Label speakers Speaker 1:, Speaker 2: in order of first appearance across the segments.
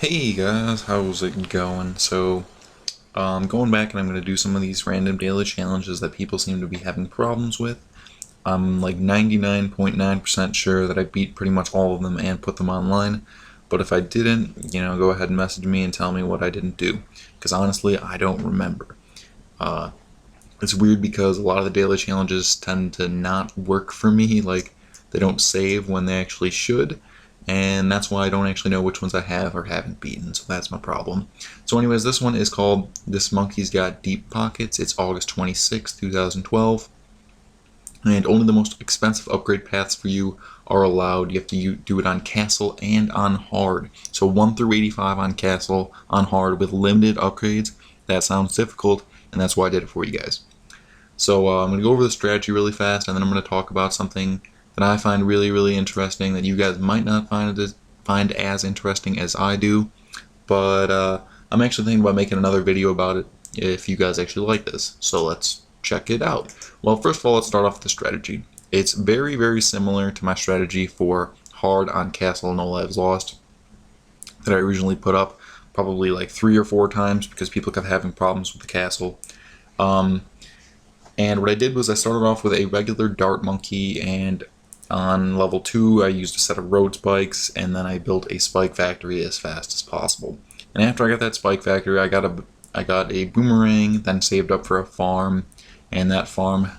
Speaker 1: Hey guys, how's it going? I'm going back and I'm going to do some of these random daily challenges that people seem to be having problems with. I'm like 99.9% sure that I beat pretty much all of them and put them online. But if I didn't, go ahead and message me and tell me what I didn't do. Because honestly, I don't remember. Uh, it's weird because a lot of the daily challenges tend to not work for me. Like, they don't save when they actually should, and that's why I don't actually know which ones I have or haven't beaten, so that's my problem. So anyways, this one is called This Monkey's Got Deep Pockets. It's August 26th, 2012, and only the most expensive upgrade paths for you are allowed. You have to do it on Castle and on Hard. So 1 through 85 on Castle, on Hard, with limited upgrades. That sounds difficult, and that's why I did it for you guys. So I'm going to go over the strategy really fast, and then I'm going to talk about something that I find really, really interesting that you guys might not find as interesting as I do. But I'm actually thinking about making another video about it if you guys actually like this. So let's check it out. Well, first of all, let's start off with the strategy. It's very, very similar to my strategy for Hard on Castle No Lives Lost that I originally put up probably like 3 or 4 times because people kept having problems with the castle. And what I did was I started off with a regular dart monkey, and on level 2 I used a set of road spikes, and then I built a spike factory as fast as possible. And after I got that spike factory, I got a boomerang, then saved up for a farm, and that farm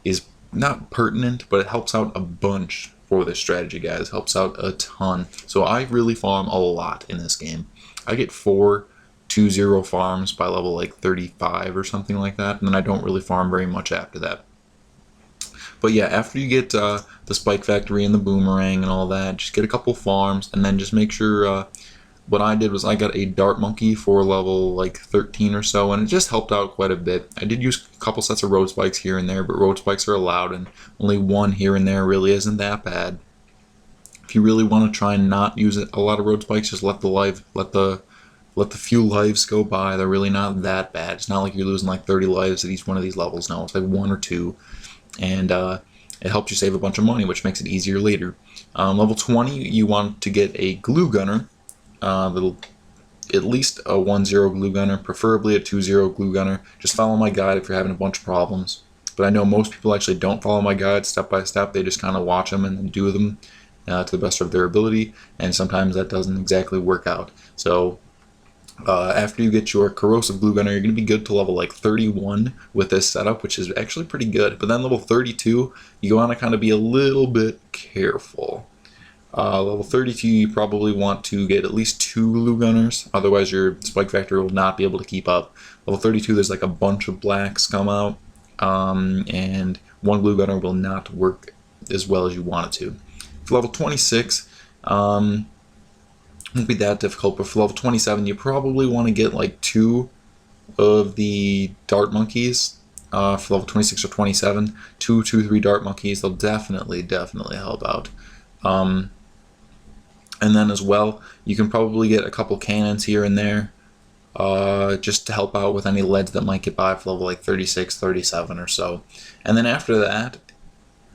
Speaker 1: is not pertinent, but it helps out a bunch for this strategy, guys. It helps out a ton. So I really farm a lot in this game. I get 4 2-0 farms by level like 35 or something like that, and then I don't really farm very much after that. But yeah, after you get the spike factory and the boomerang and all that, just get a couple farms, and then just make sure what I did was I got a dart monkey for level like 13 or so, and it just helped out quite a bit. I did use a couple sets of road spikes here and there, but road spikes are allowed, and only one here and there really isn't that bad. If you really want to try and not use a lot of road spikes, just let the few lives go by. They're really not that bad. It's not like you're losing like 30 lives at each one of these levels. No, it's like 1 or 2, and it helps you save a bunch of money, which makes it easier later. Level 20, you want to get a glue gunner. That'll at least a 1-0 glue gunner, preferably a 2-0 glue gunner. Just follow my guide if you're having a bunch of problems. But I know most people actually don't follow my guide step by step. They just kind of watch them and then do them to the best of their ability, and sometimes that doesn't exactly work out. So after you get your corrosive glue gunner, you're going to be good to level like 31 with this setup, which is actually pretty good. But then level 32, you want to kind of be a little bit careful. Level 32, you probably want to get at least 2 glue gunners, otherwise your spike factor will not be able to keep up. Level 32, there's like a bunch of blacks come out, and 1 glue gunner will not work as well as you want it to. For level 26, won't be that difficult, but for level 27, you probably want to get like 2 of the dart monkeys. For level 26 or 27, 2, 3 dart monkeys, they'll definitely help out. And then as well, you can probably get a couple cannons here and there, just to help out with any leads that might get by for level like 36, 37 or so. And then after that,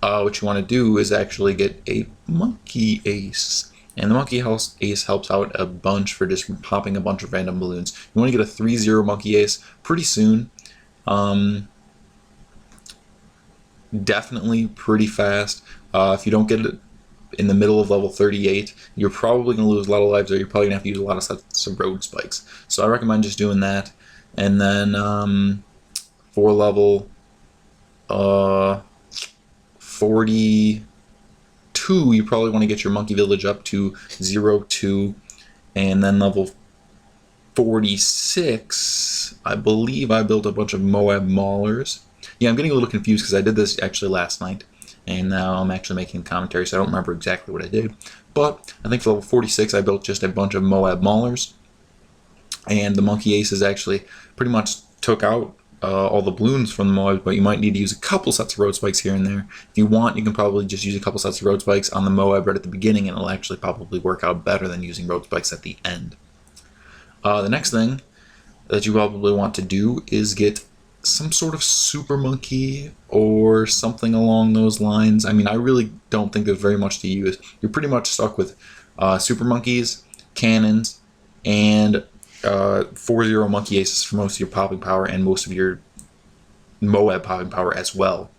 Speaker 1: what you want to do is actually get a monkey ace. And the monkey ace helps out a bunch for just popping a bunch of random balloons. You want to get a 3-0 monkey ace pretty soon. Definitely pretty fast. If you don't get it in the middle of level 38, you're probably going to lose a lot of lives, or you're probably going to have to use a lot of sets of road spikes. So I recommend just doing that. And then for level 42, you probably want to get your monkey village up to 0-2, and then level 46, I believe I built a bunch of Moab Maulers. Yeah, I'm getting a little confused because I did this actually last night, and now I'm actually making commentary, so I don't remember exactly what I did. But I think for level 46, I built just a bunch of Moab Maulers, and the monkey aces actually pretty much took out all the balloons from the Moab, but you might need to use a couple sets of road spikes here and there. If you want, you can probably just use a couple sets of road spikes on the Moab right at the beginning, and it'll actually probably work out better than using road spikes at the end. The next thing that you probably want to do is get some sort of super monkey or something along those lines. I mean, I really don't think there's very much to use. You're pretty much stuck with super monkeys, cannons, and 4-0 monkey aces for most of your popping power and most of your Moab popping power as well.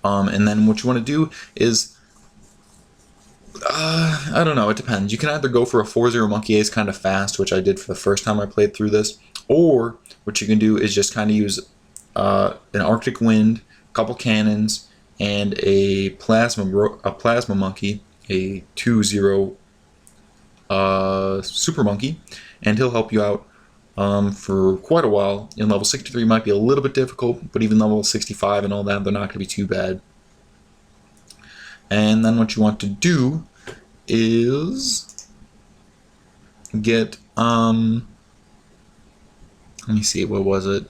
Speaker 1: And then what you want to do is, I don't know, it depends. You can either go for a 4-0 monkey ace kind of fast, which I did for the first time I played through this, or what you can do is just kind of use an Arctic Wind, a couple cannons, and a plasma monkey, a 2-0 super monkey, and he'll help you out for quite a while. In level 63 might be a little bit difficult, but even level 65 and all that, they're not going to be too bad. And then what you want to do is get, let me see, what was it?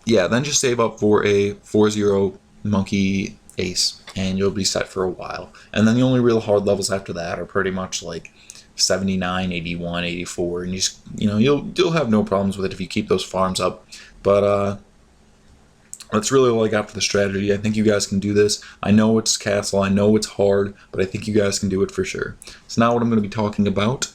Speaker 1: Yeah, then just save up for a 4-0 monkey ace, and you'll be set for a while. And then the only real hard levels after that are pretty much like 79, 81, 84, and you'll have no problems with it if you keep those farms up. But that's really all I got for the strategy. I think you guys can do this. I know it's castle, I know it's hard, but I think you guys can do it for sure. So now what I'm going to be talking about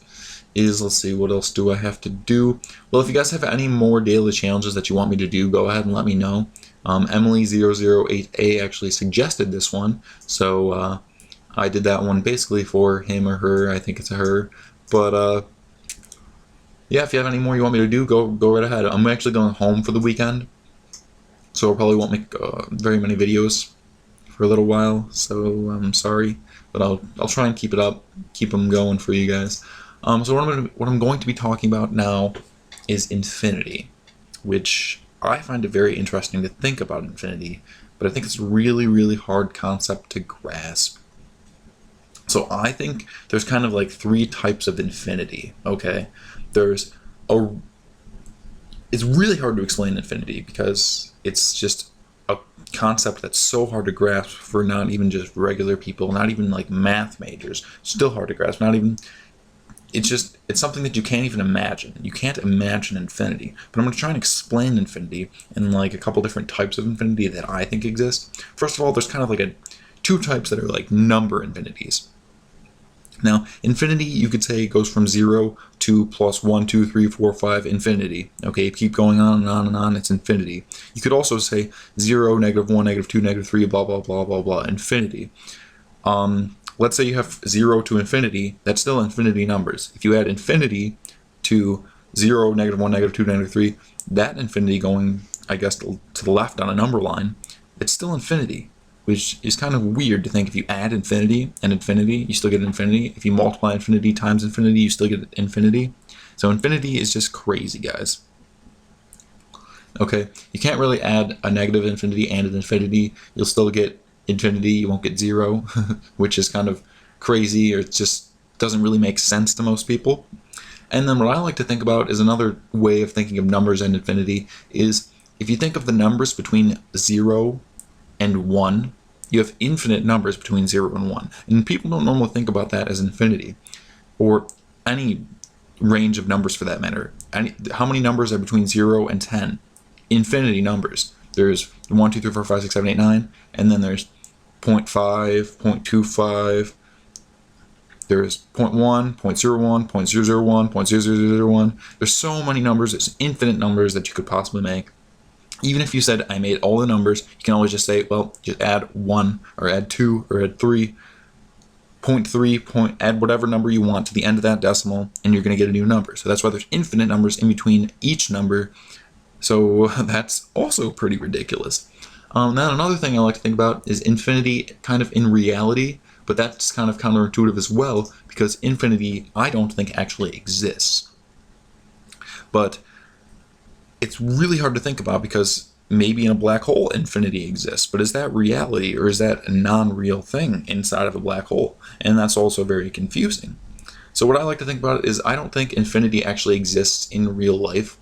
Speaker 1: is, let's see, what else do I have to do? Well, if you guys have any more daily challenges that you want me to do, go ahead and let me know. Emily008A actually suggested this one, so I did that one basically for him or her. I think it's a her. But yeah, if you have any more you want me to do, go right ahead. I'm actually going home for the weekend, so I probably won't make very many videos for a little while, so I'm sorry, but I'll try and keep it up, keep them going for you guys. So what I'm going to be talking about now is infinity, which I find it very interesting to think about infinity, but I think it's a really, really hard concept to grasp. So I think there's kind of like 3 types of infinity, okay? It's really hard to explain infinity because it's just a concept that's so hard to grasp for not even just regular people, not even like math majors. Still hard to grasp, it's something that you can't even imagine. You can't imagine infinity. But I'm going to try and explain infinity in like a couple different types of infinity that I think exist. First of all, there's kind of like 2 types that are like number infinities. Now, infinity, you could say, goes from 0 to plus 1, 2, 3, 4, 5, infinity. Okay, keep going on and on and on, it's infinity. You could also say 0, -1, -2, -3, blah, blah, blah, blah, blah, infinity. Let's say you have 0 to infinity, that's still infinity numbers. If you add infinity to 0, -1, -2, -3, that infinity going, I guess, to the left on a number line, it's still infinity, which is kind of weird to think. If you add infinity and infinity, you still get infinity. If you multiply infinity times infinity, you still get infinity. So infinity is just crazy, guys. Okay, you can't really add a negative infinity and an infinity. You'll still get infinity, you won't get 0, which is kind of crazy, or it just doesn't really make sense to most people. And then what I like to think about is another way of thinking of numbers and infinity is if you think of the numbers between 0 and 1, you have infinite numbers between 0 and 1. And people don't normally think about that as infinity, or any range of numbers for that matter. How many numbers are between 0 and 10? Infinity numbers. There's 1, 2, 3, 4, 5, 6, 7, 8, 9, and then there's 0.5, 0.25, there's 0.1, 0.01, 0.001, 0.0001. There's so many numbers, there's infinite numbers that you could possibly make. Even if you said, I made all the numbers, you can always just say, well, just add 1, or add 2, or add 3, 0.3, add whatever number you want to the end of that decimal, and you're going to get a new number. So that's why there's infinite numbers in between each number. So that's also pretty ridiculous. Now another thing I like to think about is infinity kind of in reality, but that's kind of counterintuitive as well, because infinity I don't think actually exists. But it's really hard to think about because maybe in a black hole infinity exists, but is that reality, or is that a non-real thing inside of a black hole? And that's also very confusing. So what I like to think about is I don't think infinity actually exists in real life.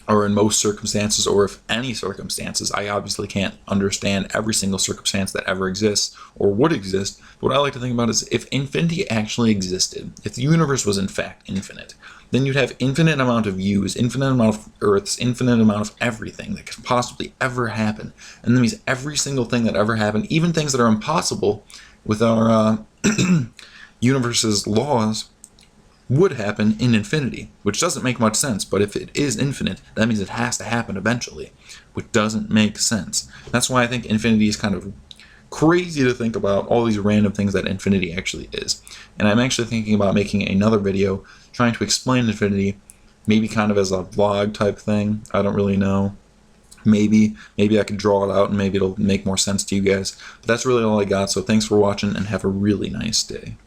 Speaker 1: Or in most circumstances, or if any circumstances. I obviously can't understand every single circumstance that ever exists or would exist. But what I like to think about is if infinity actually existed, if the universe was in fact infinite, then you'd have infinite amount of views, infinite amount of Earths, infinite amount of everything that could possibly ever happen. And that means every single thing that ever happened, even things that are impossible with our universe's laws would happen in infinity, which doesn't make much sense. But if it is infinite, that means it has to happen eventually, which doesn't make sense. That's why I think infinity is kind of crazy to think about, all these random things that infinity actually is. And I'm actually thinking about making another video trying to explain infinity, maybe kind of as a vlog type thing. I don't really know. Maybe I could draw it out and maybe it'll make more sense to you guys. But that's really all I got, so thanks for watching and have a really nice day.